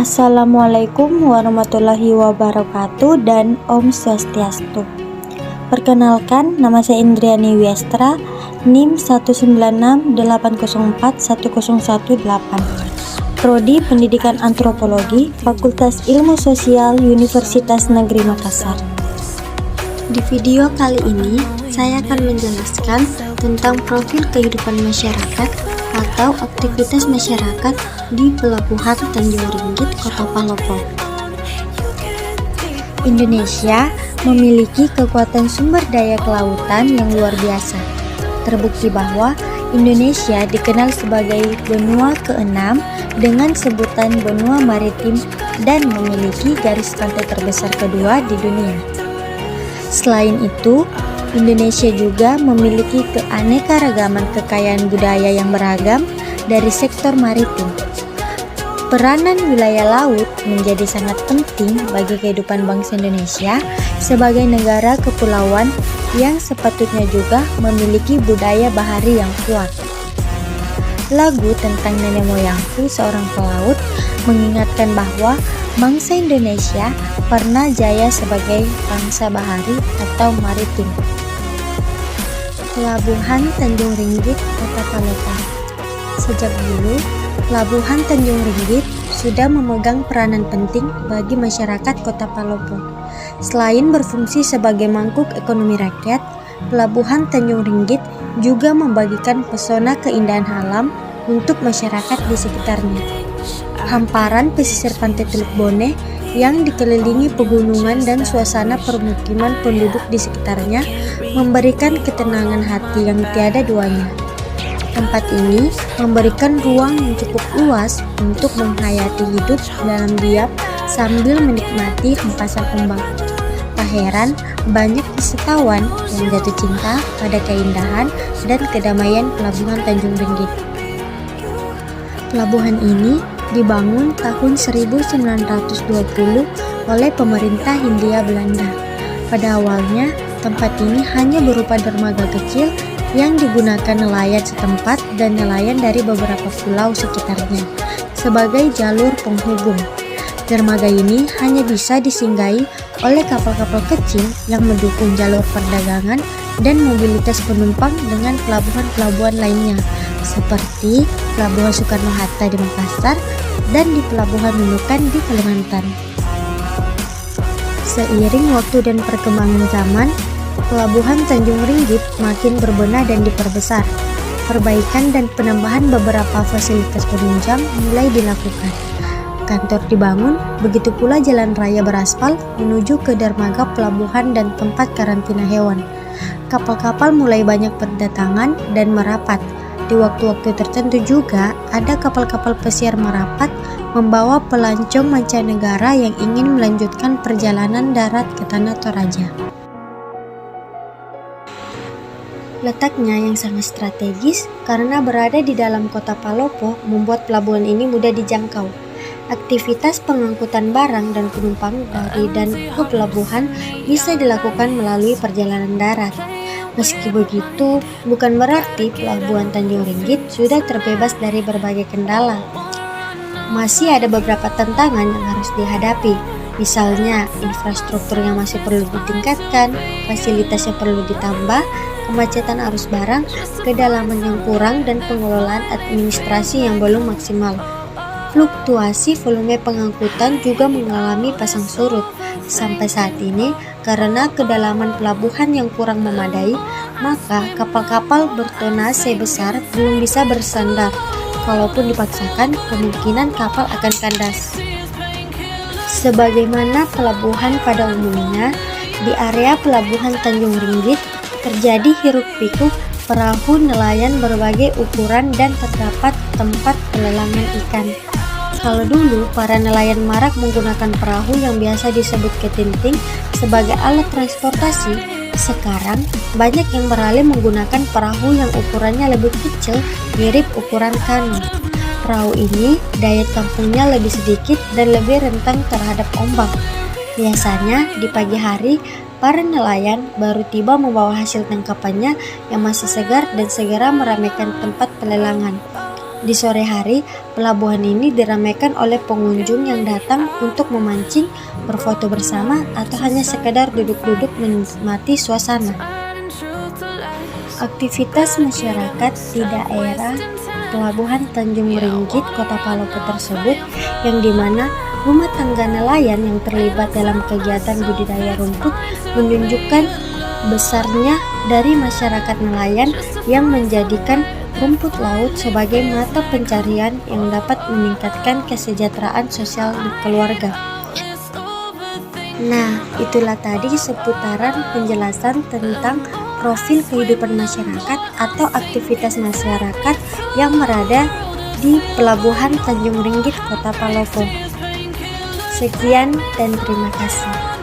Assalamualaikum warahmatullahi wabarakatuh dan Om Swastiastu. Perkenalkan, nama saya Indriani Wiestra, NIM 19680410118, Prodi Pendidikan Antropologi, Fakultas Ilmu Sosial Universitas Negeri Makassar. Di video kali ini, saya akan menjelaskan tentang profil kehidupan masyarakat atau aktivitas masyarakat di Pelabuhan Tanjung Ringgit, Kota Palopo. Indonesia memiliki kekuatan sumber daya kelautan yang luar biasa. Terbukti bahwa Indonesia dikenal sebagai benua ke-6 dengan sebutan benua maritim dan memiliki garis pantai terbesar kedua di dunia. Selain itu, Indonesia juga memiliki keanekaragaman kekayaan budaya yang beragam dari sektor maritim. Peranan wilayah laut menjadi sangat penting bagi kehidupan bangsa Indonesia sebagai negara kepulauan yang sepatutnya juga memiliki budaya bahari yang kuat. Lagu tentang nenek moyangku seorang pelaut mengingatkan bahwa bangsa Indonesia pernah jaya sebagai bangsa bahari atau maritim. Pelabuhan Tanjung Ringgit, Kota Palopo. Sejak dulu, Pelabuhan Tanjung Ringgit sudah memegang peranan penting bagi masyarakat Kota Palopo. Selain berfungsi sebagai mangkuk ekonomi rakyat, Pelabuhan Tanjung Ringgit juga membagikan pesona keindahan alam untuk masyarakat di sekitarnya. Hamparan pesisir pantai Teluk Bone yang dikelilingi pegunungan dan suasana permukiman penduduk di sekitarnya memberikan ketenangan hati yang tiada duanya. Tempat ini memberikan ruang yang cukup luas untuk menghayati hidup dalam diam sambil menikmati hempasan ombak. Tak heran banyak wisatawan yang jatuh cinta pada keindahan dan kedamaian Pelabuhan Tanjung Ringgit. Pelabuhan ini dibangun tahun 1920 oleh pemerintah Hindia Belanda. Pada awalnya, tempat ini hanya berupa dermaga kecil yang digunakan nelayan setempat dan nelayan dari beberapa pulau sekitarnya sebagai jalur penghubung. Dermaga ini hanya bisa disinggahi oleh kapal-kapal kecil yang mendukung jalur perdagangan dan mobilitas penumpang dengan pelabuhan-pelabuhan lainnya seperti Pelabuhan Soekarno-Hatta di Makassar dan di Pelabuhan Nunukan di Kalimantan. Seiring waktu dan perkembangan zaman, Pelabuhan Tanjung Ringgit makin berbenah dan diperbesar. Perbaikan dan penambahan beberapa fasilitas penunjang mulai dilakukan. Kantor dibangun, begitu pula jalan raya beraspal menuju ke dermaga pelabuhan dan tempat karantina hewan. Kapal-kapal mulai banyak berdatangan dan merapat. Di waktu-waktu tertentu juga ada kapal-kapal pesiar merapat membawa pelancong mancanegara yang ingin melanjutkan perjalanan darat ke Tanah Toraja. Letaknya yang sangat strategis karena berada di dalam Kota Palopo membuat pelabuhan ini mudah dijangkau. Aktivitas pengangkutan barang dan penumpang dari dan ke pelabuhan bisa dilakukan melalui perjalanan darat. Meski begitu, bukan berarti Pelabuhan Tanjung Ringgit sudah terbebas dari berbagai kendala. Masih ada beberapa tantangan yang harus dihadapi, misalnya infrastruktur yang masih perlu ditingkatkan, fasilitas yang perlu ditambah, kemacetan arus barang, kedalaman yang kurang, dan pengelolaan administrasi yang belum maksimal. Fluktuasi volume pengangkutan juga mengalami pasang surut. Sampai saat ini, karena kedalaman pelabuhan yang kurang memadai, maka kapal-kapal bertonase besar belum bisa bersandar. Kalaupun dipaksakan, kemungkinan kapal akan kandas. Sebagaimana pelabuhan pada umumnya, di area Pelabuhan Tanjung Ringgit terjadi hiruk-pikuk perahu nelayan berbagai ukuran dan terdapat tempat pelelangan ikan. Kalau dulu para nelayan marak menggunakan perahu yang biasa disebut ketinting sebagai alat transportasi, sekarang banyak yang beralih menggunakan perahu yang ukurannya lebih kecil mirip ukuran kano. Perahu ini daya tampungnya lebih sedikit dan lebih rentan terhadap ombak. Biasanya di pagi hari, para nelayan baru tiba membawa hasil tangkapannya yang masih segar dan segera meramaikan tempat pelelangan. Di sore hari, pelabuhan ini diramaikan oleh pengunjung yang datang untuk memancing, berfoto bersama, atau hanya sekedar duduk-duduk menikmati suasana. Aktivitas masyarakat di daerah Pelabuhan Tanjung Ringgit, Kota Palopo tersebut, yang dimana rumah tangga nelayan yang terlibat dalam kegiatan budidaya rumput, menunjukkan besarnya dari masyarakat nelayan yang menjadikan rumput laut sebagai mata pencarian yang dapat meningkatkan kesejahteraan sosial di keluarga. Nah, itulah tadi seputaran penjelasan tentang profil kehidupan masyarakat atau aktivitas masyarakat yang berada di Pelabuhan Tanjung Ringgit, Kota Palopo. Sekian dan terima kasih.